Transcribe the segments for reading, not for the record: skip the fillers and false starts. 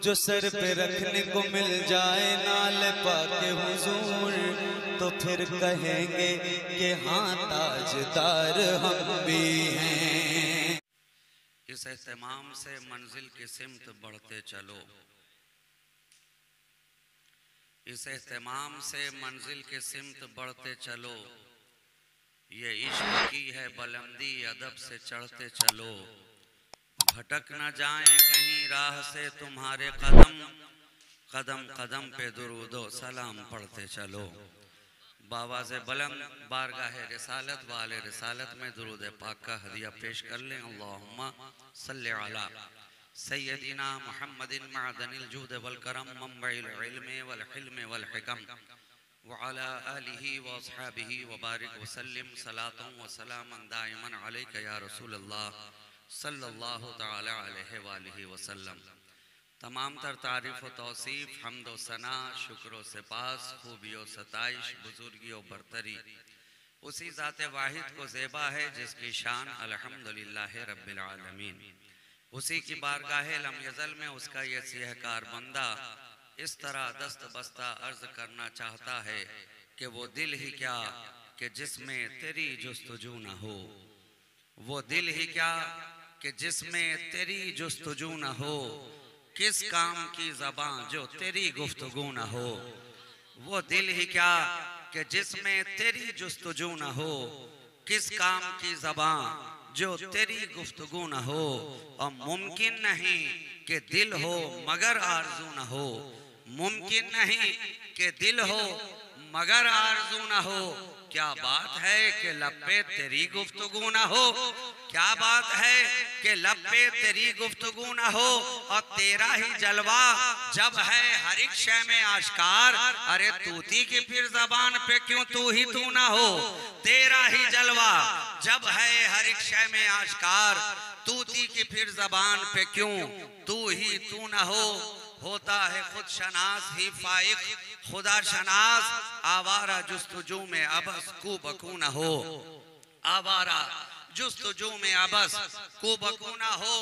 जो सर पे रखने को मिल जाए नाल पाके हुजूर, तो फिर कहेंगे कि हाँ ताजदार हम भी हैं। इस एहतमाम से मंजिल की सिमत बढ़ते चलो, इस एहतमाम से मंजिल की सिमत बढ़ते चलो। ये इश्क की है बुलंदी, अदब से चढ़ते चलो। भटक न जाएं कहीं राह से तुम्हारे कदम, कदम कदम पे दुरूदो सलाम पढ़ते चलो। बाबा से बुलंद बारगाह रिसालत वाले रिसालत में दुरूद पाक का हदिया पेश कर लें। अल्लाहुम्मा सल्ली अला सय्यदिना मुहम्मदिन मअदनिल जूद वल करम मंबइल इल्म वल हिल्म वल हिकम व अला आलिहि व अस्हाबिहि व बारिक व सल्लिम सलातन व सलामन दाइमन अलैका या रसूल अल्लाह सल्लल्लाहु तआला अलैहि व आलिहि वसल्लम। तमाम तर तारीफ़ व तौसीफ़, हम्द व सना, शुक्र व सिपास, खूबियों सताइश, बुजुर्गी व बरतरी उसी ज़ात वाहिद को ज़ेबा है जिसकी शान अल्हम्दुलिल्लाह रब्बिल आलमीन। उसी की बारगाह लम यज़ल में उसका ये सिहकार बंदा इस तरह दस्त बस्ता अर्ज करना चाहता है कि वो दिल ही क्या कि जिसमें तेरी जुस्तजू न हो, वो दिल ही क्या कि जिसमें तेरी जुस्तजू न हो। किस काम की ज़बां जो तेरी गुफ्तगू न हो, वो दिल ही क्या कि जिसमें तेरी जुस्तजू न हो। किस काम की ज़बां जो तेरी गुफ्तगू न हो। और मुमकिन नहीं कि दिल हो मगर आरज़ू न हो, मुमकिन नहीं कि दिल हो मगर आरज़ू न हो। क्या बात है कि लब पे तेरी गुफ्तगू न हो, क्या बात है कि लब पे तेरी गुफ्तगू न हो। और तेरा ही जलवा जब है हर एक शय में आश्कार, अरे तूती की फिर जबान पे क्यों तू ही तू ना हो। तेरा ही जलवा जब है हर एक शय में आश्कार, तूती की फिर जबान पे क्यों तू ही तू ना हो। होता है खुद शनास ही फाइक खुदा शनास, आवारा जुस्तजू में अबस को बकू न हो। आवारा जुस्तजू में अबस को बकू न हो।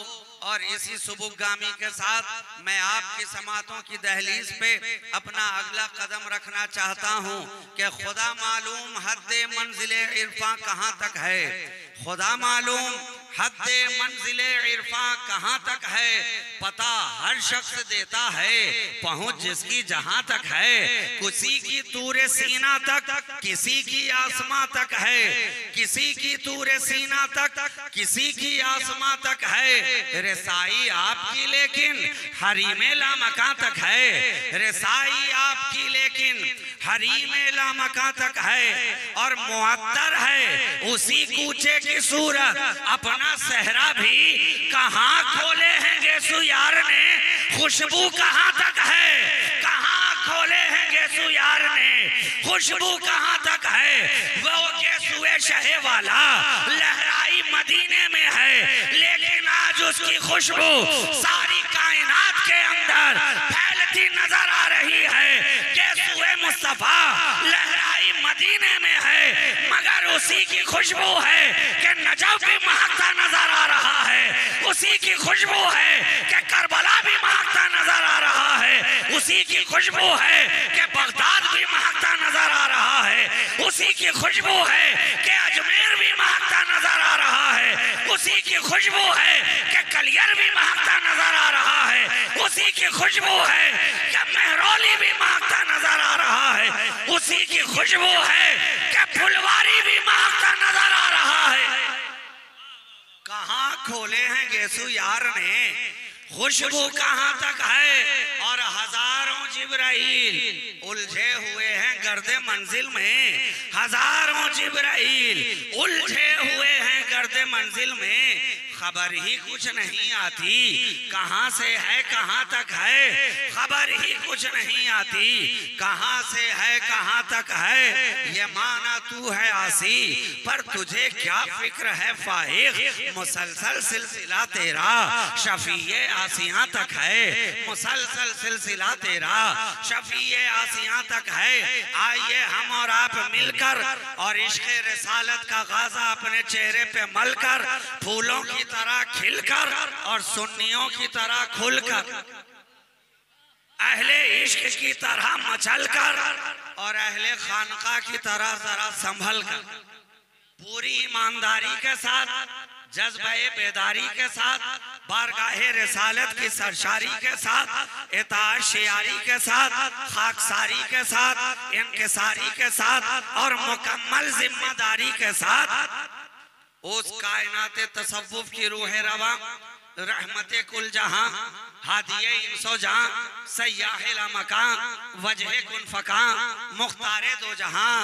और इसी सुबुगामी के साथ मैं आपकी समातों की दहलीज पे अपना अगला कदम रखना चाहता हूँ कि खुदा मालूम हद्दे मंजिले इरफा कहाँ तक है, खुदा मालूम हद्दे मंजिले इरफा कहाँ तक है। पता हर शख्स देता है पहुँच जिसकी जहाँ तक है। किसी की तूरे सीना तक किसी की आसमां तक है, किसी की तूरे सीना तक किसी की आसमां तक है। रसाई आपकी लेकिन हरीमे लामका तक है, रसाई आपकी लेकिन हरीमे लामका तक है। और मुअत्तर है उसी कूचे की सूरत, अपना सहरा भी कहाँ खोले हैं गेसु यार ने, खुशबू कहाँ तक है, कहाँ खोले हैं गेसु यार ने, खुशबू कहाँ तक है। वो गेसुए शहे वाला लहराई मदीने में है, लेकिन आज उसकी खुशबू सारी कायनात के अंदर फैलती नजर आ रही है। गेसुए मुस्तफा लहराई मदीने में है, मगर उसी की खुशबू है कि नजफ भी महकता नजर आ रहा है, उसी की खुशबू है कि करबला भी महकता नजर आ रहा है, उसी की खुशबू है कि बगदाद भी महकता नजर आ रहा है, उसी की खुशबू है कि अजमेर भी महकता नजर आ रहा है, उसी की खुशबू है कि कलियर भी महकता नजर आ रहा है, उसी की खुशबू है कि मेहरौली भी महकता नजर आ रहा है, उसी की खुशबू है कि फुलवारी भी महकता नजर आ रहा है। कहाँ खोले हैं गेसु यार ने, खुशबू कहाँ तक है। और हजारों जिब्राइल उलझे हुए हैं गर्दे मंजिल में, हजारों जिब्राइल उलझे हुए हैं गर्दे मंजिल में। खबर ही कुछ नहीं आती कहाँ से है कहाँ तक है, खबर ही कुछ नहीं आती कहाँ से है कहाँ तक है। ये माना तू है आसी पर तुझे क्या फिक्र है फाइक, मुसलसल सिलसिला तेरा शफीए आसियां तक है, मुसलसल सिलसिला तेरा शफीए आसियां तक है। आइए हम और आप मिलकर और इश्क़ रिसालत का गाज़ा अपने चेहरे पे मलकर, फूलों की तरह खिलकर और सुन्नियों की तरह खुलकर अहले इश्क की तरह मचल कर और अहले खानका की तरह जरा संभल कर, पूरी ईमानदारी के साथ, जज्बे बेदारी के साथ, बारगाहे रिसालत की सरशारी के साथ, इताअत शियारी के साथ, खाकसारी के साथ, इनकिसारी के साथ और मुकम्मल जिम्मेदारी के साथ उस कायनात तसव्वुफ की रूह रवा, रहमते कुल जहां, हादिये इंसो जहां, सयाहिल मकान, वजह कुन फकान, मुख्तारे दो जहां,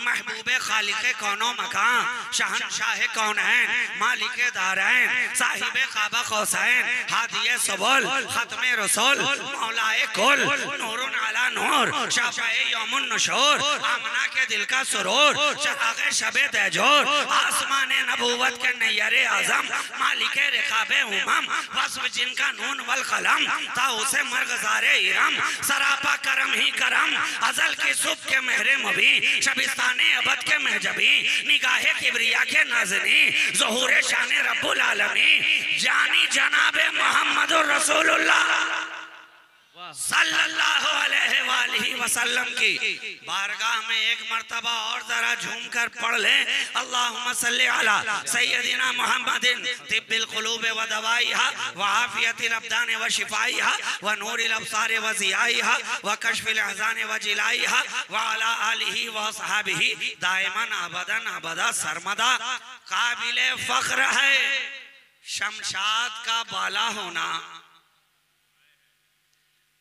महबूबे खालिके कौनो मकान, शहनशाह कौनैन, मालिके दारैन, साहिबे क़ाबा क़ौसैन, हादिये सुबुल, खत्मे रसूल, मौलाए कुल, नूरुन अला नूर, शाफ़ाए यौमुन नुशूर, आमना के दिल का सुरूर, चराग़े शबे तहजूर, आसमाने नबूवत के नैयरे आज़म, मालिके रिक़ाबे उमम, वस्फ़ जिनका नून वल क़लम, था उसे मरग़ज़ारे इरम, सरापा करम ही करम, अज़ल की सुबह के मेहरे मुबी, शबिस्ताने अबद के महजबी, निगाहे किब्रिया के नाज़नी, ज़ुहूरे शाने रब्बुल आलमी, जानी जनाबे मोहम्मदुर रसूलुल्लाह सल्लल्लाहु अलैहि वसल्लम की बारगाह में एक मर्तबा और जरा झूम कर पढ़ ले, अल्लाहुम्मा सल्ली अला सय्यदिना मुहम्मदिन तिब्बिल क़ुलूब व दवाइहा व आफियतिल अब्दान व शिफाइहा व नूरिल अब्सार व ज़ियाइहा व कश्फिल अहज़ान व जिलाइहा व अला आलिहि व असहाबिही दाइमन अबदन अबदा सरमदा। काबिले फ़ख्र है शमशाद का बाला होना,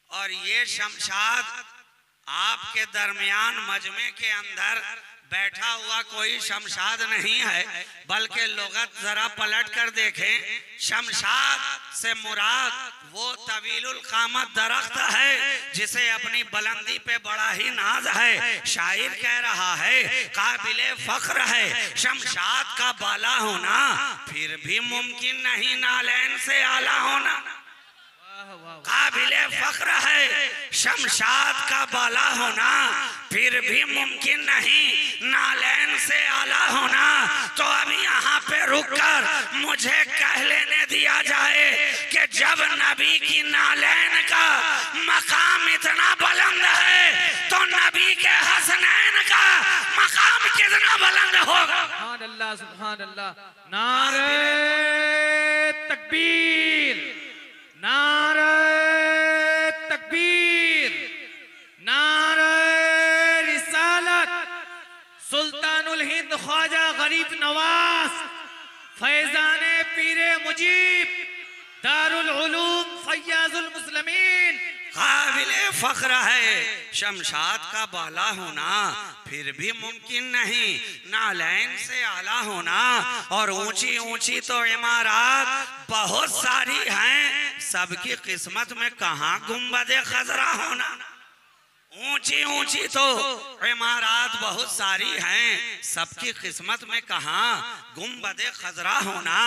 और ये शमशाद आपके दरमियान मजमे के अंदर बैठा हुआ कोई शमशाद नहीं है, बल्कि लुगत जरा पलट कर देखें, शमशाद से मुराद वो तवीलुल क़ामत दरख्त है जिसे अपनी बुलंदी पे बड़ा ही नाज है। शायर कह रहा है काबिले फ़ख्र है शमशाद का बाला होना, फिर भी मुमकिन नहीं नालैन से आला होना। काबिले फ़ख्र है शमशाद का बाला होना, फिर भी मुमकिन नहीं नालैन से आला होना। तो अब यहाँ पे रुककर मुझे कह लेने दिया जाए कि जब नबी की नालैन का मकाम इतना बुलंद है तो नबी के हसनैन का मकाम कितना बुलंद होगा। सुभान अल्लाह, सुभान अल्लाह। नारे तकबीर, नारे तकबीर, नारे रिसालत। सुल्तानुल हिंद ख्वाजा गरीब नवाज फैजाने पीरे मुजीब दारुल उलूम फैयाजुल मुस्लिमीन। काबिले फ़ख्र है शमशाद का बाला होना, फिर भी मुमकिन नहीं नालैन से आला होना। और ऊंची ऊंची तो इमारत बहुत सारी हैं, सबकी किस्मत में कहाँ गुंबदे खजरा होना। ऊंची ऊंची तो इमारत बहुत सारी हैं, सबकी किस्मत में कहाँ गुंबदे खजरा होना।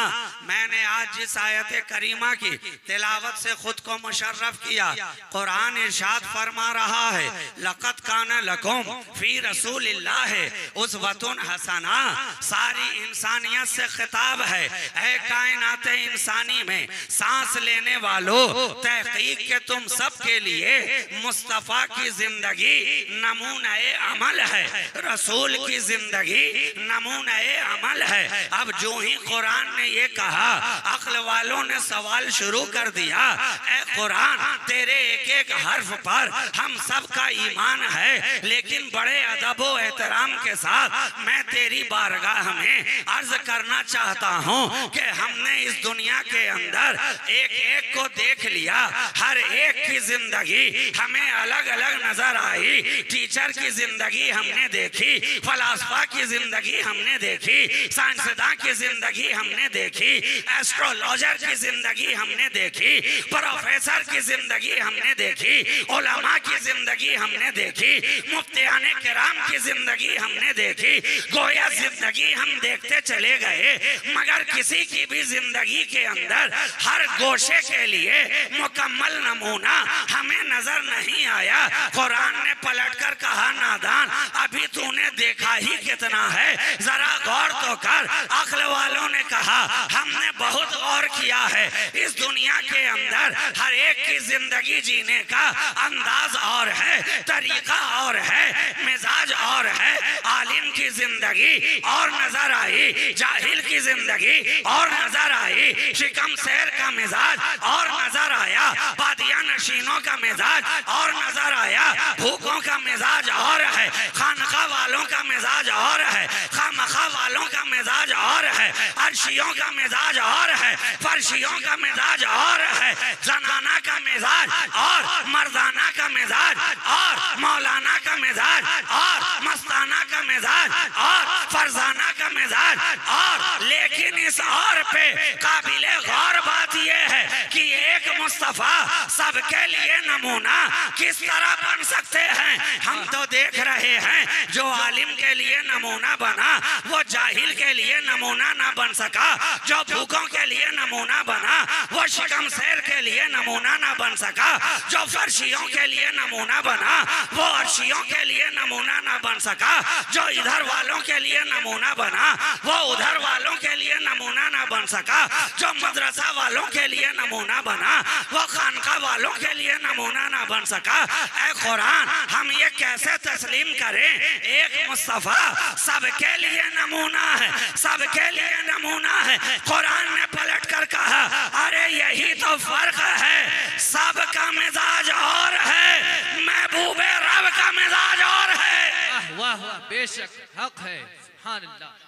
मैंने आज जिस आयत करीमा की तिलावत से खुद को मुशर्रफ किया, कुरान इरशाद फरमा रहा है लक़द काना लकुम फी रसूलिल्लाह उस्वतुन हसना। सारी इंसानियत से खिताब है, ऐ कायनात इंसानी में सांस लेने वालों, तहकीक के तुम सब के लिए मुस्तफ़ा की जिंदगी नमूने अमल है, रसूल की जिंदगी नमूने अमल है। अब जो ही कुरान ने ये कहा, अक्ल वालों ने सवाल शुरू कर दिया, ऐ कुरान तेरे एक एक हर्फ पर हम सब का ईमान है, लेकिन बड़े अदब व एहतराम के साथ मैं तेरी बारगाह में अर्ज करना चाहता हूँ कि हमने इस दुनिया के अंदर एक एक को देख लिया, हर एक की जिंदगी हमें अलग अलग नजर आई। टीचर की जिंदगी हमने देखी, फलासफा की जिंदगी हमने देखी, साइंसदान की जिंदगी हमने देखी, एस्ट्रोलॉजर की जिंदगी हमने देखी, प्रोफेसर की जिंदगी हमने देखी, उलमा की जिंदगी हमने देखी, मुफ्तियाने किराम की जिंदगी हमने देखी। गोया जिंदगी हम देखते चले गए, मगर किसी की भी जिंदगी के अंदर हर गोशे के लिए मुकम्मल नमूना हमें नजर नहीं आया। कुरान ने पलटकर कहा नादान, अभी तूने देखा ही कितना है, जरा गौर तो कर। अक्ल वालों ने कहा कहा हमने बहुत गौर किया है, इस दुनिया के अंदर हर एक की जिंदगी जीने का अंदाज और है, तरीका और है, मिजाज और है। आलिम की जिंदगी और नजर आई, जाहिल की जिंदगी और नजर आई, शिकम शेर का मिजाज और नजर आया, बादिया नशीनों का मिजाज और नजर आया, भूखों का मिजाज और है, खानका वालों का मिजाज और है, खामखा वालों का मिजाज और है, अर्शियों का मिजाज और है, फर्शियों का मिजाज और है, जनाना का मिजाज और मर्दाना का मिजाज और मौलाना का मिजाज और मस्ताना का मिजाज और फरजाना का मिजाज और। लेकिन इस और पे काबिले गौर बात यह है कि एक मुस्तफा सबके लिए नमूना किस तरह बन सकते हैं। हम तो देख रहे हैं जो आलिम के लिए नमूना बना वो जाहिल के लिए नमूना ना बन सका, जो भूखों के लिए नमूना बना वो शिकम शेर के लिए नमूना ना बन सका, जो फर्शियों के लिए नमूना बना वो अर्शियों के लिए नमूना ना बन सका, जो इधर वालों के लिए नमूना बना वो उधर वालों के लिए नमूना ना बन सका, जो मदरसा वालों के लिए नमूना बना वो खानका वालों के लिए नमूना ना बन सका। ऐ कुरान हम ये कैसे तस्लीम करें, एक मुस्तफा सबके लिए नमूना है, सबके लिए नमूना है। कुरान ने पलट कर कहा अरे यही तो फर्क है, सबका मिजाज और है, महबूबे रब का मिजाज और है। वाह वाह, बेशक हक है, सुभान अल्लाह।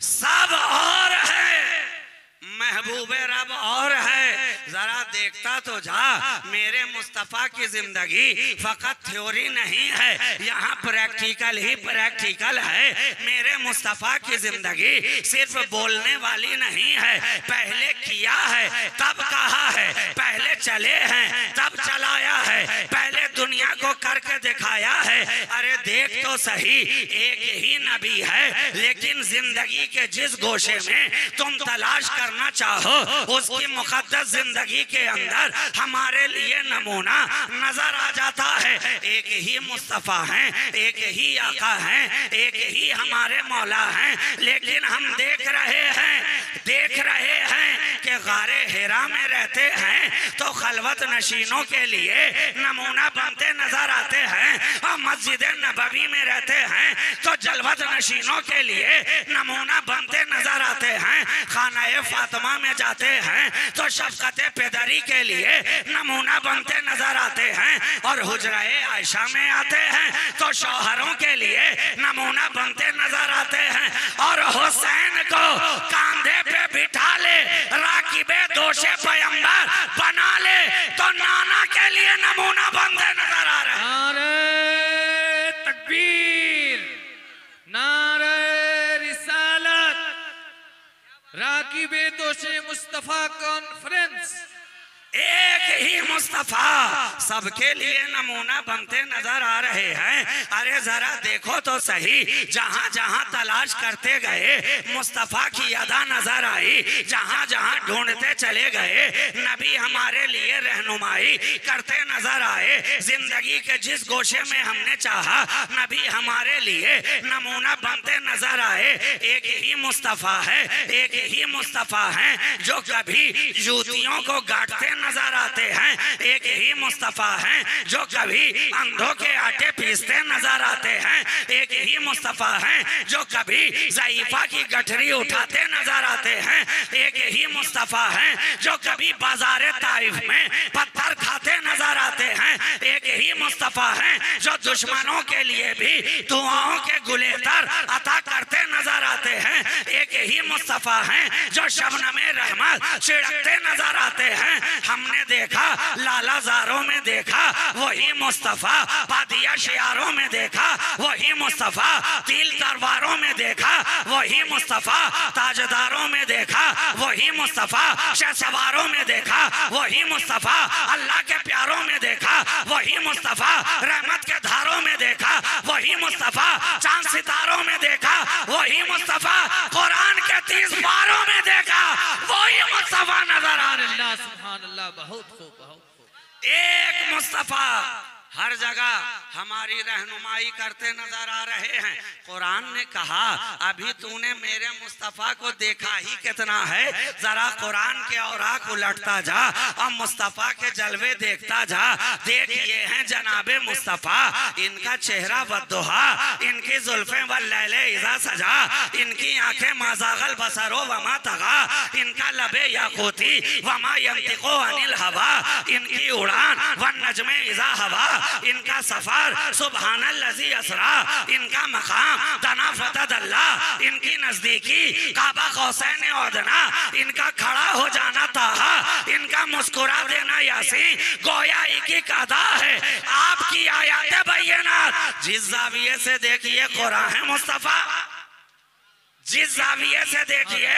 सब और है, महबूबे रब और है। जरा देखता तो जा, मेरे मुस्तफा की जिंदगी फकत थ्योरी नहीं है, यहाँ प्रैक्टिकल ही प्रैक्टिकल है। मेरे मुस्तफा की जिंदगी सिर्फ बोलने वाली नहीं है, पहले किया है तब कहा है, पहले चले हैं तब चलाया है, पहले दुनिया को करके दिखाया है। अरे देख तो सही, एक ही नबी है लेकिन जिंदगी के जिस गोशे में तुम तलाश करना चाहो उसकी मुकद्दस जिंदगी के अंदर हमारे लिए नमूना नजर आ जाता है। एक ही मुस्तफा हैं, एक ही आका हैं, एक ही हमारे मौला हैं, लेकिन हम देख रहे हैं कि गारे हिरा में रहते हैं तो खलवत नशीनों के लिए नमूना बनते नजर आते हैं, और मस्जिद नबवी में रहते हैं तो जलवत नशीनों के लिए नमूना बनते नजर आते हैं, खाना फातिमा में जाते हैं तो शफकत पेदरी के लिए नमूना बनते नजर आते हैं, और हुजराए आयशा में आते हैं तो शौहरों के लिए नमूना बनते नजर आते हैं, और हुसैन को कांधे पे बिठा ले राकिबे दोषे पैगंबर बना ले तो नाना के लिए नमूना बनते नजर आ रहे हैं। नारे तकबीर, नारे रिसालत, राकिबे दोषे मुस्तफा कॉन्फ्रेंस। एक ही मुस्तफा सबके लिए नमूना बनते नजर आ रहे हैं। अरे जरा देखो तो सही, जहां जहां तलाश करते गए मुस्तफा की अदा नजर आई, जहां जहां ढूंढते चले गए नबी हमारे लिए रहनुमाई करते नजर आए। जिंदगी के जिस गोशे में हमने चाहा नबी हमारे लिए नमूना बनते नजर आए। एक ही मुस्तफा है, एक ही मुस्तफा है जो कभी जूतियों को गांठते नजर आते हैं, एक ही मुस्तफा हैं जो कभी अंधों के आटे पीसते नजर आते हैं, एक ही मुस्तफा हैं जो कभी ज़ईफा की गठरी उठाते नजर आते हैं, एक ही मुस्तफा हैं जो कभी बाजार ताइफ में पत्थर खाते नजर आते हैं, एक ही मुस्तफा हैं जो दुश्मनों के लिए भी दुआओं के गुलेतर अता करते नजर आते हैं, एक ही मुस्तफा हैं जो शबनमे रहमत छिड़कते नजर आते हैं। हमने देखा लालाजारों में देखा वही मुस्तफा, बादिया शियारों में देखा वही मुस्तफा, तिल तलवारों में देखा वही मुस्तफा, ताजदारों में देखा वही मुस्तफा, शहसवारों में देखा वही मुस्तफा, अल्लाह के प्यारों में देखा वही मुस्तफा, रहमत के धारों में देखा वही मुस्तफा, चांद सितारों में देखा वही मुस्तफा, कुरान के 30 पारों में देखा वही मुस्तफा नजर आ रहा है। सुभान अल्लाह, बहुत खूब, बहुत खूब। एक मुस्तफा हर जगह हमारी रहनुमाई करते नजर आ रहे हैं। कुरान ने कहा अभी तूने मेरे मुस्तफ़ा को देखा ही कितना है, जरा कुरान के औराक उलटता जा और मुस्तफ़ा के जलवे देखता जा। देख ये हैं जनाबे मुस्तफ़ा, इनका चेहरा वद्दुहा, इनकी जुल्फें वल्लैले इज़ा सजा, इनकी आंखें माज़ागल बसरो वमा तगा, इनका लबे याकूती वमा यंतिको अनिल हवा, इनकी उड़ान वन नजमे इज़ा हवा, इनका सफर सुबहानल्लज़ी असरा, इनका मकाम दना फतदल्ला, इनकी नजदीकी काबा कौसैन औदना, इनका खड़ा हो जाना ताहा, इनका मुस्कुरा देना यासीन, गोया की कादा है आपकी आयात बैयनात। जिस जाविये से देखिए कुरान है मुस्तफा, जिस जाविये से देखिए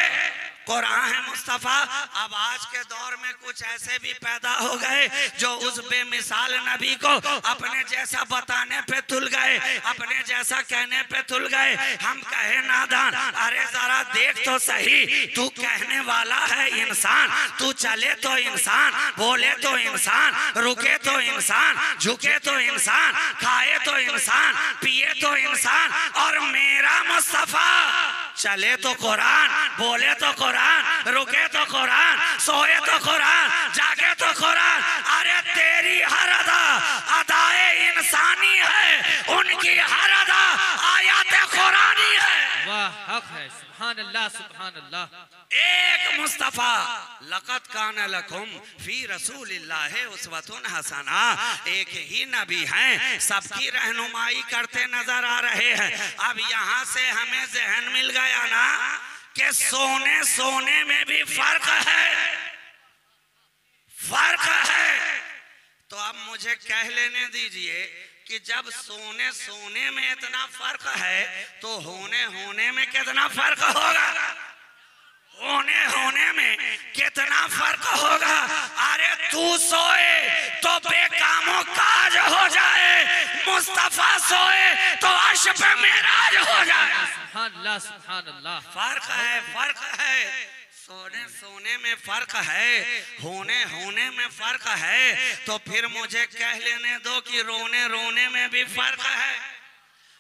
कुरान है मुस्तफ़ा। अब आज के दौर में कुछ ऐसे भी पैदा हो गए जो उस बेमिसाल नबी को अपने जैसा बताने पे तुल गए, अपने जैसा कहने पे तुल गए। हम कहे नादान, अरे जरा देख तो सही, तू कहने वाला है इंसान, तू चले तो इंसान, बोले तो इंसान, रुके तो इंसान, झुके तो इंसान, खाए तो इंसान, पिए तो इंसान, और मेरा मुस्तफ़ा चले तो कुरान, बोले तो कुरान, रुके तो कुरान, सोए तो कुरान, जागे तो कुरान। अरे तेरी हर अदा अदाए इंसानी है, उनकी हर अदा आयत कुरानी है। वाह हक है, सुभान अल्लाह सुभान अल्लाह। एक मुस्तफ़ा लक़द कान लकुम फी रसूलिल्लाहि उस्वतुन हसना, एक ही नबी हैं, सबकी रहनुमाई करते नजर आ रहे हैं। अब यहाँ से हमें ज़हन मिल गया ना कि सोने सोने में भी फर्क है, फर्क है। तो अब मुझे कह लेने दीजिए कि जब सोने सोने में इतना फर्क है तो होने होने में कितना फर्क होगा, होने होने में कितना फर्क होगा। अरे तू सोए तो बेकामों काज हो जाए, मुस्तफा सोए तो अर्श पे मेराज हो जाए। सुभान अल्लाह सुभान अल्लाह। फर्क है, फर्क है। सोने सोने में फर्क है, होने होने में फर्क है। तो फिर मुझे कह लेने दो कि रोने रोने में भी फर्क है,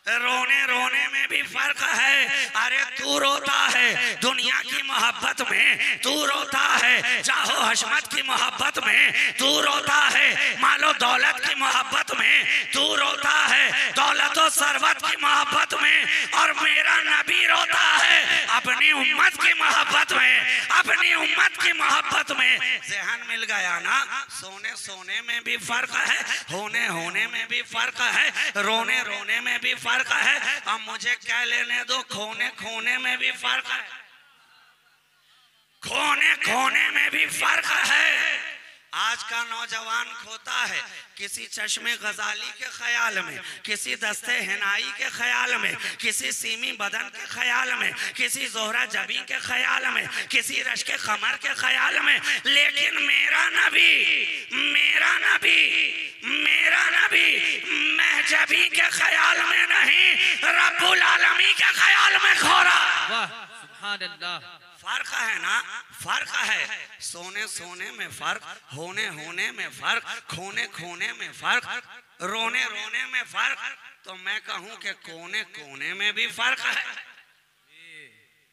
रोने रोने में भी फर्क है। अरे तू रोता है दुनिया की मोहब्बत में, तू रोता है चाहो हशमत की मोहब्बत में, तू रोता है मालो दौलत की मोहब्बत में, तू रोता है दौलत और सरवत की मोहब्बत में, और मेरा नबी रोता है अपनी उम्मत की मोहब्बत में, अपनी उम्मत की मोहब्बत में। ज़हन मिल गया ना, सोने सोने में भी फर्क है, होने होने में भी फर्क है, रोने रोने में भी फर्क है। अब मुझे कह लेने दो खोने खोने में भी फर्क है, खोने खोने में भी फर्क है। आज का नौजवान खोता है किसी चश्मे गजाली के ख्याल में, किसी दस्ते हिनाई के ख्याल में, किसी सीमी बदन के ख्याल में, किसी जोहरा जबी के ख्याल में, किसी रश के कमर के ख्याल में। लेकिन मेरा नबी, मेरा नबी, मेरा नबी महजबी के ख्याल में नहीं, रब्बुल आलमी के ख्याल में खो रहा। वाह सुभान अल्लाह। फर्क है ना, फर्क है। सोने सोने में फर्क, होने होने में फर्क, खोने खोने में फर्क, रोने रोने में फर्क। तो मैं कहूं कि कोने कोने में भी फर्क है,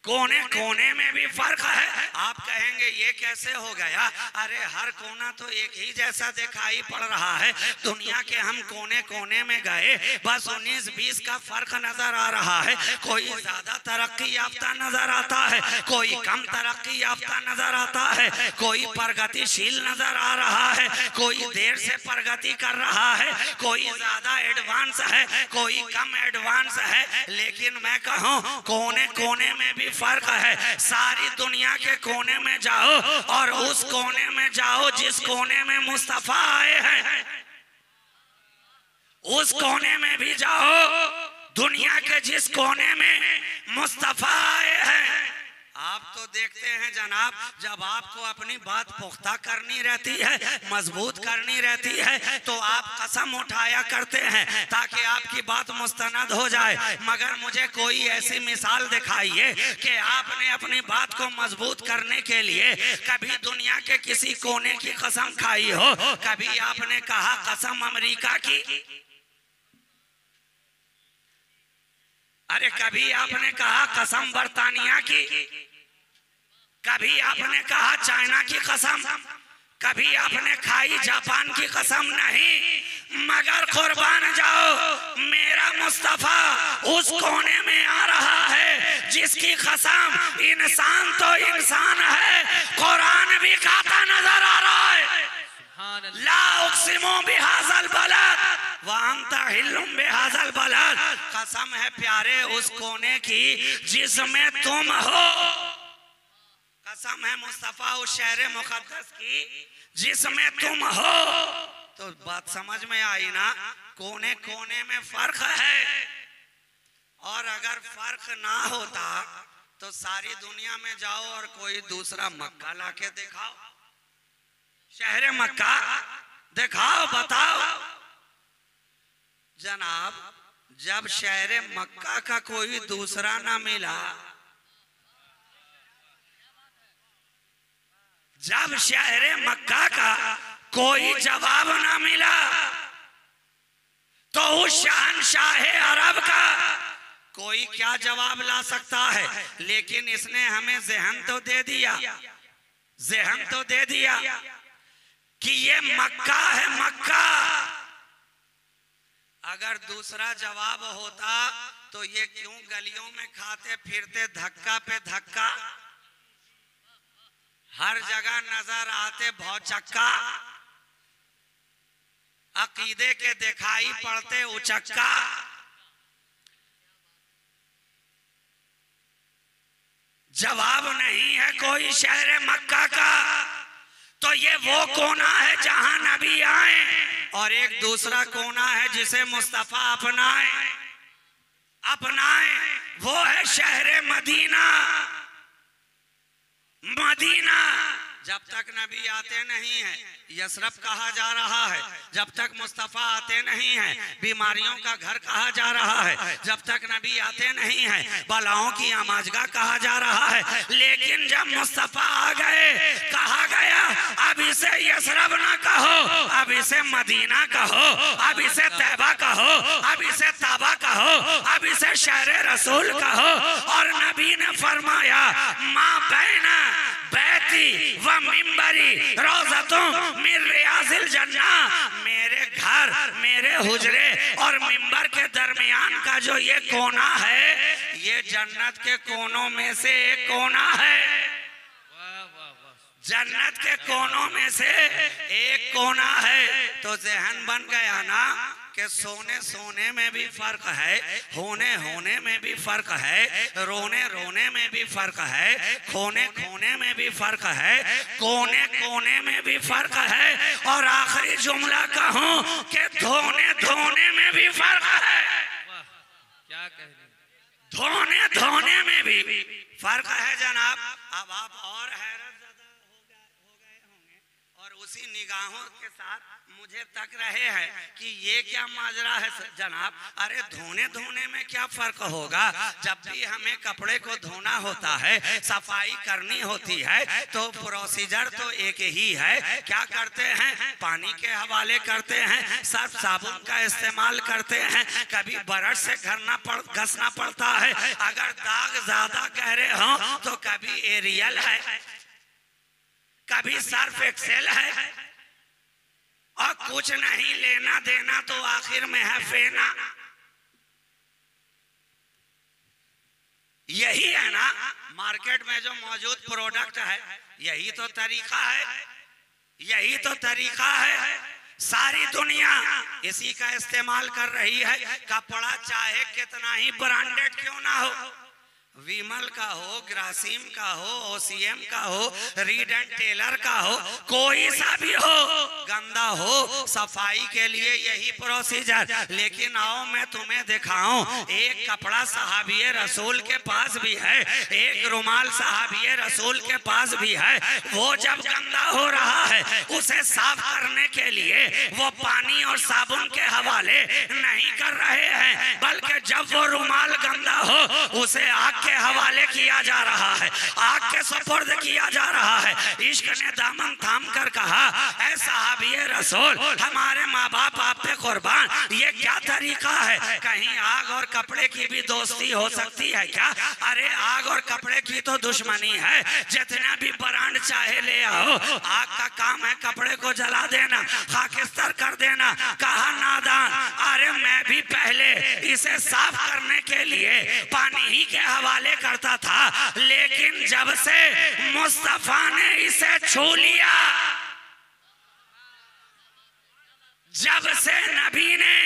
कोने कोने में भी फर्क है। आप कहेंगे ये कैसे हो गया? अरे हर कोना तो एक ही जैसा दिखाई पड़ रहा है। दुनिया के हम कोने कोने में गए, बस 19-20 का फर्क नजर आ रहा है। कोई ज्यादा तरक्की याफ्ता नजर आता है, कोई कम तरक्की याफ्ता नजर आता है, कोई प्रगतिशील नजर आ रहा है, कोई देर से प्रगति कर रहा है, कोई ज्यादा एडवांस है, कोई कम एडवांस है। लेकिन मैं कहूँ कोने कोने में भी फर्क है। सारी दुनिया के कोने में जाओ और उस कोने में जाओ जिस कोने में मुस्तफा आए हैं, उस कोने में भी जाओ दुनिया के जिस कोने में मुस्तफा आए हैं। आप तो देखते हैं जनाब, जब आपको अपनी बात पुख्ता करनी रहती है, मजबूत करनी रहती है, तो आप कसम उठाया करते हैं ताकि आपकी बात मुस्तनद हो जाए। मगर मुझे कोई ऐसी मिसाल दिखाइए कि आपने अपनी बात को मजबूत करने के लिए कभी दुनिया के किसी कोने की कसम खाई हो। कभी आपने कहा कसम अमेरिका की, अरे कभी आपने कहा कसम बर्तानिया की, कभी आपने कहा चाइना की कसम, कभी आपने खाई जापान की कसम नहीं। मगर कुर्बान जाओ, मेरा मुस्तफा उस कोने में आ रहा है जिसकी कसम इंसान तो इंसान है, कुरान भी खाता नजर आ रहा है। ला उक़सिमु बिहाज़ल बलद व अंता हिल्लुम बिहाज़ल बलद। कसम है प्यारे उस कोने की जिसमें तुम हो, कसम है मुस्तफा उस शहर मुक़द्दस की जिसमें तुम हो। तो बात समझ में आई ना, कोने कोने में फर्क है। और अगर फर्क ना होता तो सारी दुनिया में जाओ और कोई दूसरा मक्का लाके दिखाओ, शहर मक्का दिखाओ, बताओ जनाब। जब शहर मक्का का कोई दूसरा ना मिला, जब शहर मक्का का कोई जवाब ना मिला, तो उस शहंशाह अरब का कोई क्या जवाब ला सकता है। लेकिन इसने हमें ज़हन तो दे दिया, ज़हन तो दे दिया कि ये मक्का है, मक्का। अगर दूसरा जवाब होता तो ये क्यों गलियों में खाते फिरते धक्का पे धक्का, हर जगह नजर आते भौचक्का, अकीदे के दिखाई पड़ते उचक्का। जवाब नहीं है कोई शहर मक्का का, तो ये वो कोना है जहां नबी आए, और एक दूसरा कोना है जिसे मुस्तफा अपनाए, अपनाए, वो है शहर मदीना। मदीना जब तक नबी आते नहीं है यसरब कहा जा रहा है, जब तक मुस्तफा आते नहीं है बीमारियों का घर कहा जा रहा है, जब तक नबी आते नहीं है बलाओं की आमाजगा कहा जा रहा है। लेकिन जब मुस्तफा आ गए, कहा गया अब इसे यसरब ना कहो, अब इसे मदीना कहो, अब इसे तैबा कहो, अब इसे ताबा कहो, अब इसे शहर रसूल कहो। और नबी ने फरमाया माँ बैना बैती व मिंबरी रोज़तुम मिन रियाज़िल जन्ना, मेरे घर, मेरे हुजरे और मिंबर के दरमियान का जो ये कोना है, ये जन्नत के कोनों में से एक कोना है। जन्नत के कोनों में से एक कोना है। तो ज़हन बन गया ना कि सोने सोने में भी फर्क है, होने होने में भी फर्क है, रोने रोने में भी फर्क है, खोने खोने में भी फर्क है, कोने कोने में भी फर्क है, और आखिरी जुमला कहूं कि धोने धोने में भी फर्क है। क्या कह रहे, धोने धोने में भी फर्क है जनाब। अब आप और हैरत हो गए होंगे और उसी निगाहों के साथ मुझे तक रहे हैं कि ये क्या माजरा है जनाब। अरे धोने धोने में क्या फर्क होगा, जब भी हमें कपड़े को धोना होता है, सफाई करनी होती है, तो प्रोसीजर तो एक ही है। क्या करते हैं, पानी के हवाले करते हैं, सर्फ साबुन का इस्तेमाल करते हैं, कभी ब्रश से घसना पड़ता है, अगर दाग ज्यादा गहरे हों तो कभी एरियल है, कभी सर्फ एक्सेल है, और कुछ नहीं लेना देना तो आखिर में है फेना। यही है ना मार्केट में जो मौजूद प्रोडक्ट है, यही तो तरीका है, यही तो तरीका है। सारी दुनिया इसी का इस्तेमाल कर रही है। कपड़ा चाहे कितना ही ब्रांडेड क्यों ना हो, विमल का हो, ग्रासिम का हो, ओसीएम का हो, रीड एंड टेलर का हो, कोई सा भी हो, गंदा हो, सफाई के लिए यही प्रोसीजर। लेकिन आओ मैं तुम्हें दिखाऊं, एक कपड़ा सहाबिये रसूल के पास भी है, एक रुमाल सहाबिये रसूल के पास भी है। वो जब गंदा हो रहा है उसे साफ करने के लिए वो पानी और साबुन के हवाले नहीं कर रहे हैं, बल्कि जब वो रुमाल गंदा हो उसे आग के हवाले किया जा रहा है, आग के सुपुर्द किया जा रहा है। इश्क ने दामन थाम कर कहा, ऐ सहाबिये रसूल, हमारे माँ बाप आप पे कुर्बान, ये क्या तरीका है? कहीं आग और कपड़े की भी दोस्ती हो सकती है क्या? अरे आग और कपड़े की तो दुश्मनी है, जितना भी ब्रांड चाहे ले आओ, आग का काम है कपड़े को जला देना, खाकिस्तान कर देना। कहा नादान, अरे मैं भी पहले इसे साफ करने के लिए पानी ही के हवाले करता था, लेकिन जब से मुस्तफा ने इसे छू लिया, जब से नबी ने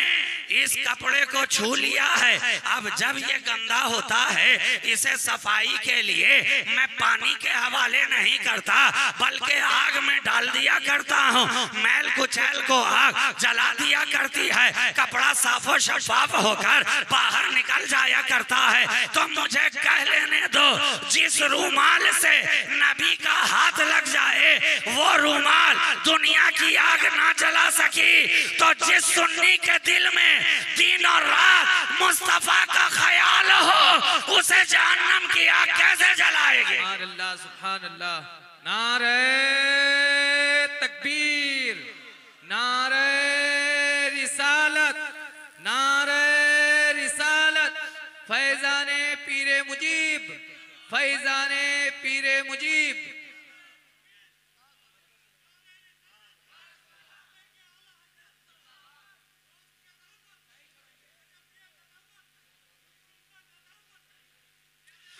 इस कपड़े को छू लिया है, अब जब ये गंदा होता है इसे सफाई के लिए मैं पानी के हवाले नहीं करता, बल्कि आग में डाल दिया करता हूँ। मैल कुचैल को आग जला दिया करती है, कपड़ा साफो शफाफ होकर बाहर निकल जाया करता है। तो मुझे कह लेने दो, जिस रूमाल से नबी का हाथ लग जाए वो रूमाल दुनिया की आग ना जला सकी, तो जिस सुन्नी के दिल में दिन और रात मुस्तफा का ख्याल हो उसे जहन्नम की आग कैसे जलाएगी? सुभान अल्लाह, सुभान अल्लाह। नारे तकबीर, नारे रिसालत, नारे रिसालत। फैजाने पीरे मुजीब, फैजाने पीरे मुजीब।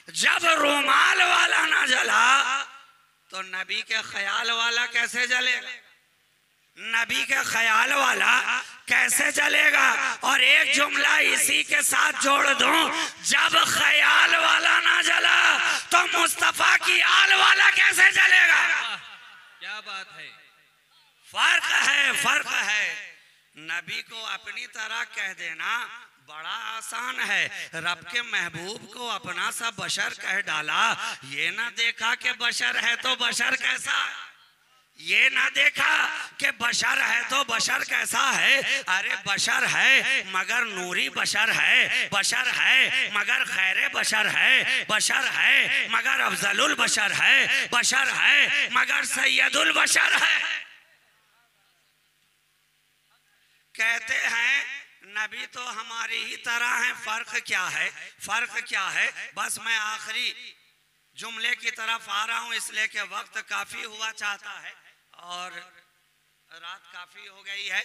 जब रूमाल वाला ना जला तो नबी के ख्याल वाला कैसे जलेगा? नबी के ख्याल वाला कैसे जलेगा? और एक जुमला इसी के साथ जोड़ दूं, जब ख्याल वाला ना जला तो मुस्तफा की आल वाला कैसे जलेगा? क्या बात है। फर्क है, फर्क है। नबी को अपनी तरह कह देना बड़ा आसान है, रब के महबूब को अपना सा बशर कह डाला। ये ना देखा कि बशर है तो बशर कैसा, ये ना देखा कि बशर है तो बशर कैसा है। अरे बशर है मगर नूरी बशर है, बशर है मगर खैरे बशर है, बशर है मगर अफजलुल बशर है, बशर है मगर सैयदुल बशर है। कहते हैं नबी तो हमारी ही तरह है, फर्क क्या है? फर्क क्या है? बस मैं आखिरी जुमले की तरफ आ रहा हूं, इसलिए कि वक्त काफी हुआ चाहता है और रात काफी हो गई है।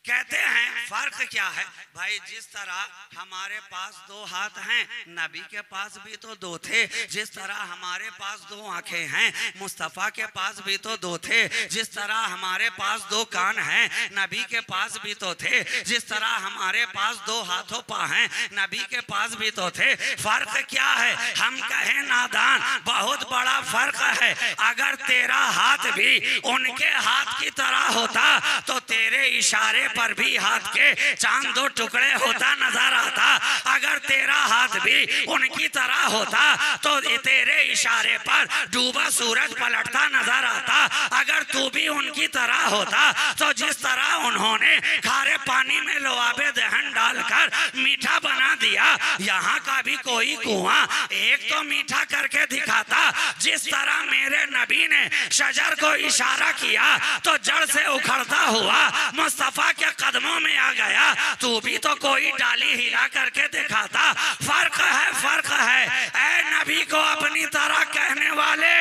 कहते हैं फर्क क्या है भाई? जिस तरह हमारे पास दो हाथ हैं, नबी के पास भी तो दो थे। जिस तरह हमारे पास दो आंखें हैं, मुस्तफ़ा के पास भी तो दो थे। जिस तरह हमारे पास दो कान हैं, नबी के पास भी तो थे। जिस तरह हमारे पास दो हाथों पा हैं, नबी के पास भी तो थे। फर्क क्या है? हम कहें नादान, बहुत बड़ा फर्क है। अगर तेरा हाथ भी उनके हाथ की तरह होता तो तेरे इशारे पर भी हाथ के चांद दो टुकड़े होता नजर आता। अगर तेरा हाथ भी उनकी तरह होता तो तेरे इशारे पर डूबा सूरज पलटता नजर आता। अगर तू भी उनकी तरह होता तो जिस तरह उन्होंने खारे पानी में लोआबे दहन डालकर मीठा बना दिया, यहाँ का भी कोई कुआं एक तो मीठा करके दिखाता। जिस तरह मेरे नबी ने शजर को इशारा किया तो जड़ से उखड़ता हुआ मुस्तफा के कदमों में आ गया। तू भी तो कोई डाली हिला करके दिखाता। फर्क है, फर्क है। ऐ नबी को अपनी तरह कहने वाले,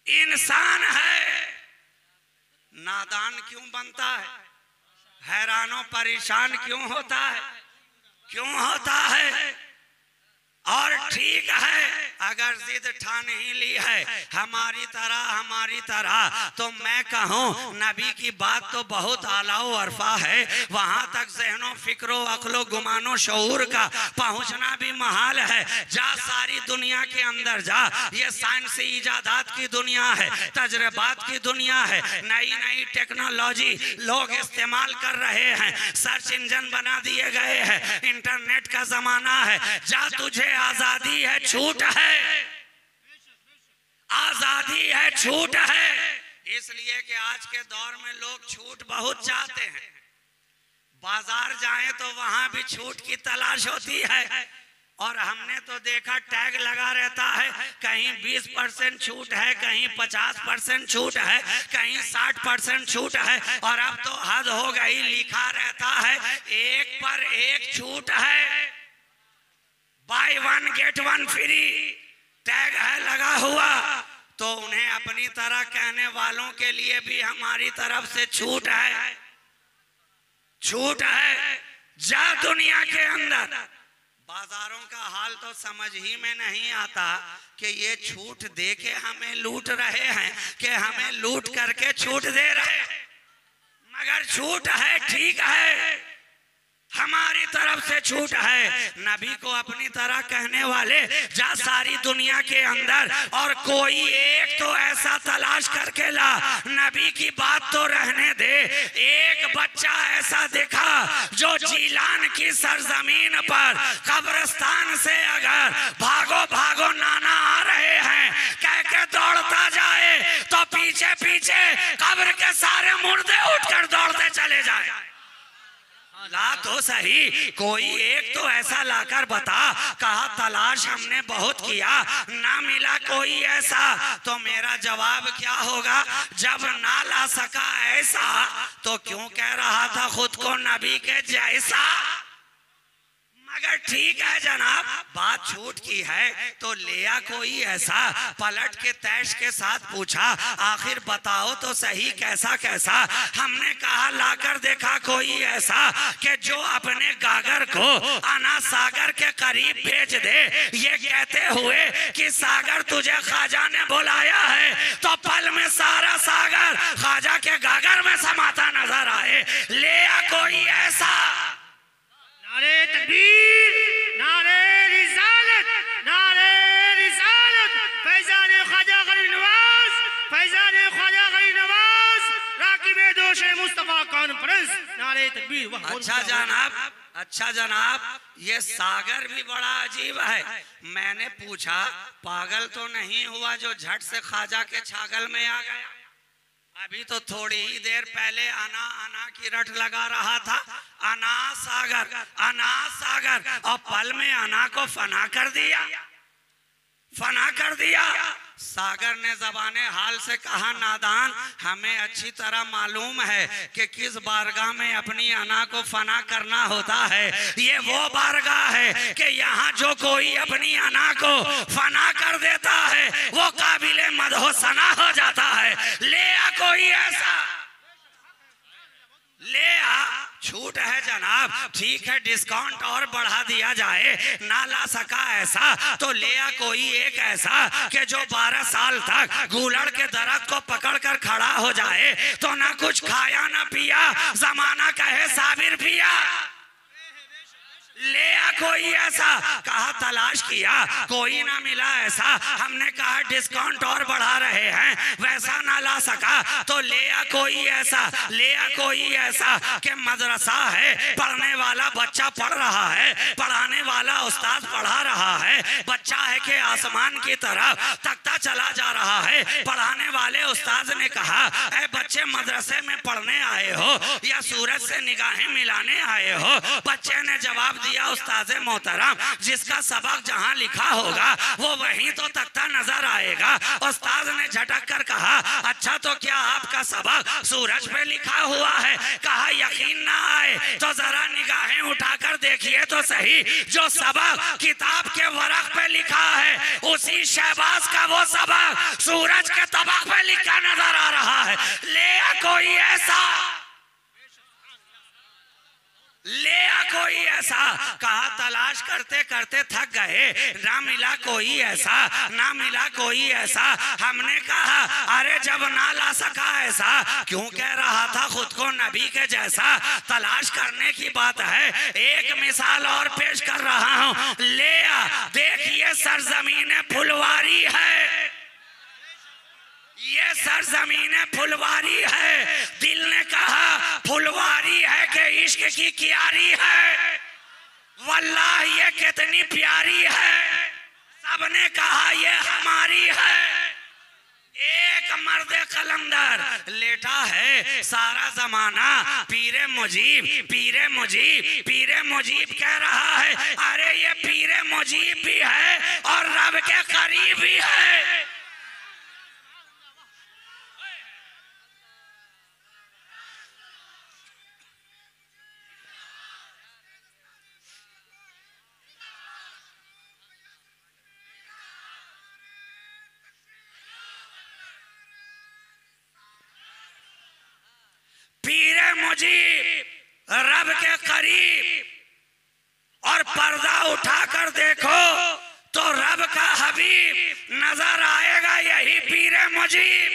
इंसान है, नादान क्यों बनता है? हैरानों परेशान क्यों होता है? क्यों होता है? और ठीक है अगर जिद ठान ही ली है हमारी तरह तो मैं कहूँ नबी की बात तो बहुत आला अरफा है, वहां तक ज़हनो फिक्रो अक्लो गुमानो शऊर का पहुंचना भी महाल है। जा सारी दुनिया के अंदर जा, ये साइंसी इजादात की दुनिया है, तजर्बात की दुनिया है, नई नई टेक्नोलॉजी लोग इस्तेमाल कर रहे हैं, सर्च इंजन बना दिए गए हैं, इंटरनेट का जमाना है। जा तुझे आजादी है छूट है, आजादी है छूट है। इसलिए कि आज के दौर में लोग छूट बहुत चाहते हैं, बाजार जाएं तो वहां भी छूट की तलाश होती है। और हमने तो देखा टैग लगा रहता है, कहीं 20% छूट है, कहीं 50% छूट है, कहीं 60% छूट है। और अब तो हद हो गई, लिखा रहता है 1 पर 1 छूट है, बाय 1 गेट 1 फ्री टैग है लगा हुआ। तो उन्हें अपनी तरह कहने वालों के लिए भी हमारी तरफ से छूट है, छूट है। जा दुनिया के अंदर, बाजारों का हाल तो समझ ही में नहीं आता कि ये छूट दे के हमें लूट रहे हैं कि हमें लूट करके छूट दे रहे हैं। मगर छूट है, ठीक है, हमारी तरफ से छूट है। नबी को अपनी तरह कहने वाले जा सारी दुनिया के अंदर, और कोई एक तो ऐसा तलाश करके ला, नबी की बात तो रहने दे। एक बच्चा ऐसा दिखा जो जीलान की सरजमीन पर कब्रिस्तान से अगर भागो भागो नाना आ रहे हैं कह के दौड़ता जाए तो पीछे पीछे कब्र के सारे मुर्दे उठकर दौड़ते चले जाए। ला तो सही, कोई एक तो ऐसा लाकर बता। कहा तलाश हमने बहुत किया, ना मिला कोई ऐसा। तो मेरा जवाब क्या होगा, जब ना ला सका ऐसा तो क्यों कह रहा था खुद को नबी के जैसा। मगर ठीक है जनाब, बात छूट की है तो लिया कोई ऐसा। पलट के तैश के साथ पूछा, आखिर बताओ तो सही कैसा कैसा। हमने कहा लाकर देखा कोई ऐसा कि जो अपने गागर को अना सागर के करीब भेज दे, ये कहते हुए कि सागर तुझे ख्वाजा ने बुलाया है, तो पल में सारा सागर ख्वाजा के गागर में समाता नजर आए। लिया कोई ऐसा। नारे तकबीर, नारे रिसालत, नारे रिसालत, फैजान ख्वाजा गरीब नवाज, फैजान ख्वाजा गरीब नवाज, राकिबे दोशे मुस्तफा कॉन्फ्रेंस, नारे तकबीर। अच्छा जनाब, अच्छा जनाब, ये सागर भी बड़ा अजीब है। मैंने पूछा पागल तो नहीं हुआ जो झट से ख्वाजा के छागल में आ गया? अभी तो थोड़ी ही देर पहले अना अना की रट लगा रहा था, अना सागर, अना सागर, और पल में अना को फना कर दिया, फना कर दिया। सागर ने ज़बाने हाल से कहा, नादान, हमें अच्छी तरह मालूम है कि किस बारगाह में अपनी अना को फना करना होता है। ये वो बारगाह है कि यहाँ जो कोई अपनी अना को फना कर देता है वो काबिले मदहो सना हो जाता है। ले आ कोई ऐसा, ले आ। छूट है जनाब, ठीक है, डिस्काउंट और बढ़ा दिया जाए। ना ला सका ऐसा तो ले आ कोई एक ऐसा कि जो 12 साल तक गूलड़ के दरख्त को पकड़कर खड़ा हो जाए तो ना कुछ खाया ना पिया, जमाना कहे साबिर पिया। ले आ कोई ऐसा। कहा तलाश किया, कोई ना मिला ऐसा। हमने कहा डिस्काउंट और बढ़ा रहे हैं, वैसा ना ला सका तो ले आ कोई ऐसा, ले आ कोई ऐसा कि मदरसा है, पढ़ने वाला बच्चा पढ़ रहा है, पढ़ाने वाला उस्ताद पढ़ा रहा है। बच्चा है कि आसमान की तरफ तकता चला जा रहा है। पढ़ाने वाले उस्ताद ने कहा, ऐ बच्चे मदरसे में पढ़ने आए हो या सूरज से निगाहें मिलाने आए हो? बच्चे ने जवाब दिया, उस्ताद मोहतरम, जिसका सबक जहां लिखा होगा वो वहीं तो तख्ता नजर आएगा। उस्ताद ने झटक कर कहा, अच्छा तो क्या आपका सबक सूरज पे लिखा हुआ है? कहा यकीन ना आए तो जरा निगाहें उठाकर देखिए तो सही, जो सबक किताब के वरक पे लिखा है उसी शहबाज का वो सबक सूरज के तबक पे लिखा नजर आ रहा है। ले कोई ऐसा। ले आ कोई ऐसा। कहा तलाश करते करते थक गए, ना मिला कोई ऐसा, ना मिला कोई ऐसा। हमने कहा अरे जब ना ला सका ऐसा, क्यों कह रहा था खुद को नबी के जैसा। तलाश करने की बात है, एक मिसाल और पेश कर रहा हूं, ले आ। देखिए सरजमीन फुलवारी है, ये सरजमीन फुलवारी है। दिल ने कहा फुलवारी है कि इश्क की क्यारी है, वल्लाह ये कितनी प्यारी है। सबने कहा ये हमारी है। एक मर्द कलंदर लेटा है सारा जमाना, पीरे मुजीब, पीरे मुजीब, पीरे मुजीब कह रहा है। अरे ये पीरे मुजीब भी है और रब के करीब भी है। पीरे मुजीब रब के करीब, और पर्दा उठाकर देखो तो रब का हबीब नजर आएगा, यही पीरे मुजीब।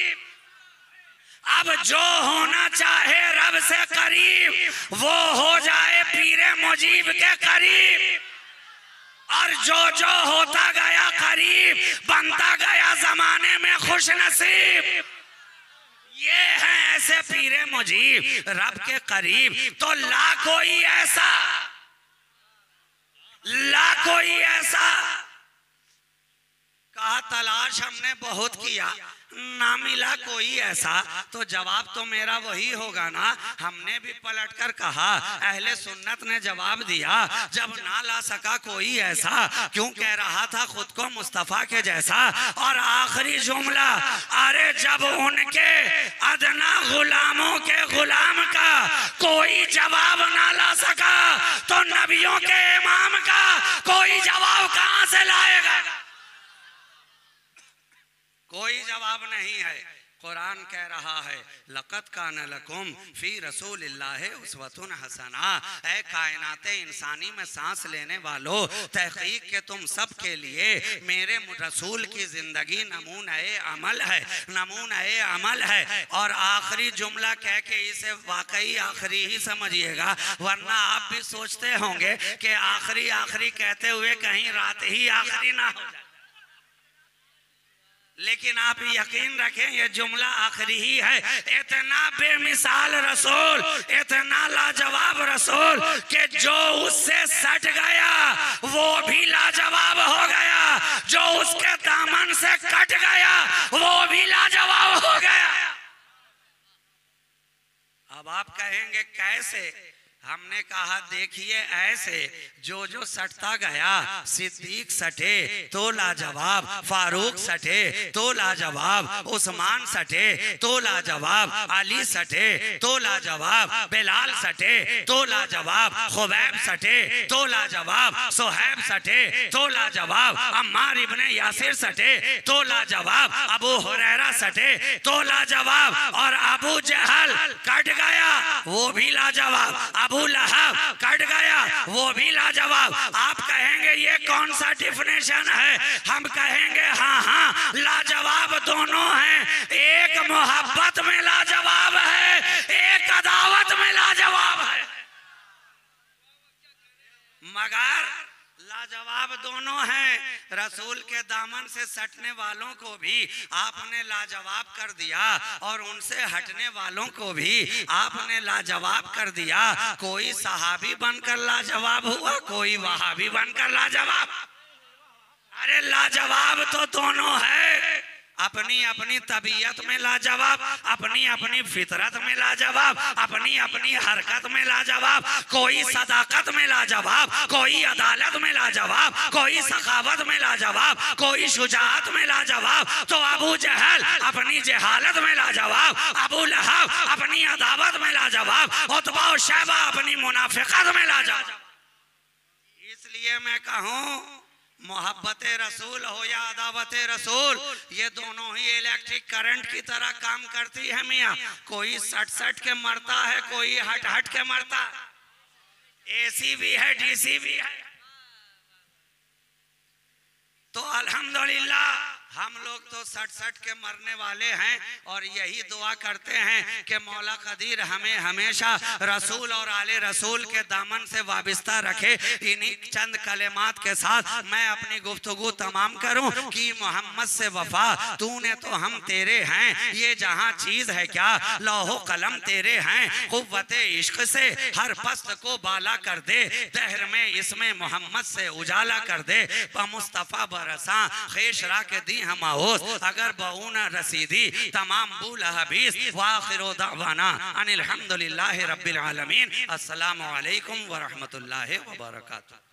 अब जो होना चाहे रब से करीब वो हो जाए पीरे मुजीब के करीब, और जो होता गया करीब बनता गया जमाने में खुश नसीब। ये है ऐसे पीरे मुजीब रब के करीब। तो ला कोई ऐसा, ला कोई ऐसा। कहा तलाश हमने बहुत किया, ना मिला कोई ऐसा। तो जवाब तो मेरा वही होगा ना, हमने भी पलटकर कहा। अहले सुन्नत ने जवाब दिया, जब ना ला सका कोई ऐसा, क्यों कह रहा था खुद को मुस्तफा के जैसा। और आखिरी जुमला, अरे जब उनके अदना गुलामों के गुलाम का कोई जवाब ना ला सका, तो नबियों के इमाम का कोई जवाब कहां से लाएगा। कोई जवाब नहीं है। कुरान कह रहा है लक़द कान लकुम फी रसूलिल्लाहि उस्वतुन हसना। ऐ कायनाते इंसानी में सांस लेने वालों, तहकीक के तुम सब के लिए मेरे रसूल की जिंदगी नमूने अमल है, नमूने अमल है। और आखिरी जुमला कह के इसे वाकई आखिरी ही समझिएगा, वरना आप भी सोचते होंगे कि आखिरी आखिरी कहते हुए कहीं रात ही आखिरी ना हो जाए। लेकिन आप यकीन रखें ये जुमला आखिरी ही है। इतना बेमिसाल रसूल, इतना लाजवाब रसूल कि जो उससे सट गया वो भी लाजवाब हो गया, जो उसके दामन से कट गया वो भी लाजवाब हो गया। अब आप कहेंगे कैसे? हमने कहा देखिए ऐसे, जो सटता गया, सिद्दीक सटे तो लाजवाब, फारूक सटे तो लाजवाब, उस्मान सटे तो लाजवाब, अली सटे तो लाजवाब, बिलाल सटे तो लाजवाब, खुबैब सटे तो लाजवाब, सुहैब सटे तो लाजवाब, अम्मार इब्ने यासिर सटे तो लाजवाब, अबू हुरैरा सटे तो लाजवाब, और अबू जहल कट गया वो भी लाजवाब, अबू लहब कट गया वो भी लाजवाब। आप कहेंगे ये कौन सा डिफिनेशन है? हम कहेंगे हाँ हाँ लाजवाब दोनों हैं। एक मोहब्बत में लाजवाब है, एक अदावत में लाजवाब है, मगर लाजवाब दोनों हैं। रसूल के दामन से सटने वालों को भी आपने लाजवाब कर दिया, और उनसे हटने वालों को भी आपने लाजवाब कर दिया। कोई सहाबी बनकर लाजवाब हुआ, कोई वहाबी बनकर लाजवाब। अरे लाजवाब तो दोनों है, अपनी अपनी तबीयत में लाजवाब, अपनी अपनी फितरत में लाजवाब, अपनी अपनी हरकत में लाजवाब। कोई सदाकत में लाजवाब, कोई अदालत में लाजवाब, कोई सखावत में लाजवाब, कोई शुजाअत में लाजवाब। तो अबू जहल अपनी जहालत में लाजवाब, अबू लहब अपनी अदावत में लाजवाब, उतबा और शैबा अपनी मुनाफिकत में लाजवाब। इसलिए मैं कहूँ मोहब्बत रसूल हो या अदावत रसूल, ये दोनों ही इलेक्ट्रिक करंट की तरह काम करती है मियाँ। कोई सट सट के मरता है, कोई हट हट के मरता। AC भी है, DC भी है। तो अल्हम्दुलिल्लाह हम लोग तो 67 के मरने वाले हैं और यही दुआ करते हैं कि मौला कदीर हमें हमेशा रसूल और आले रसूल के दामन से वाबिस्ता रखे। इन्हीं चंद कलेमात के साथ मैं अपनी गुफ्तगू तमाम करूं कि मोहम्मद से वफा तूने तो हम तेरे हैं, ये जहां चीज है क्या लौहो कलम तेरे हैं, कुव्वते इश्क से हर पस्त को बाला कर दे, दहर में इसमें मोहम्मद से उजाला कर दे, मुस्तफ़ा बरसा खेशरा के दी हम आओस, अगर बऊना रसीदी तमाम बूल हबीस वाखिरो दावाना अनिल हम्दुलिल्लाहि रब्बिल आलमीन। अस्सलामु अलैकुम व रहमतुल्लाहि व बरकातुहू।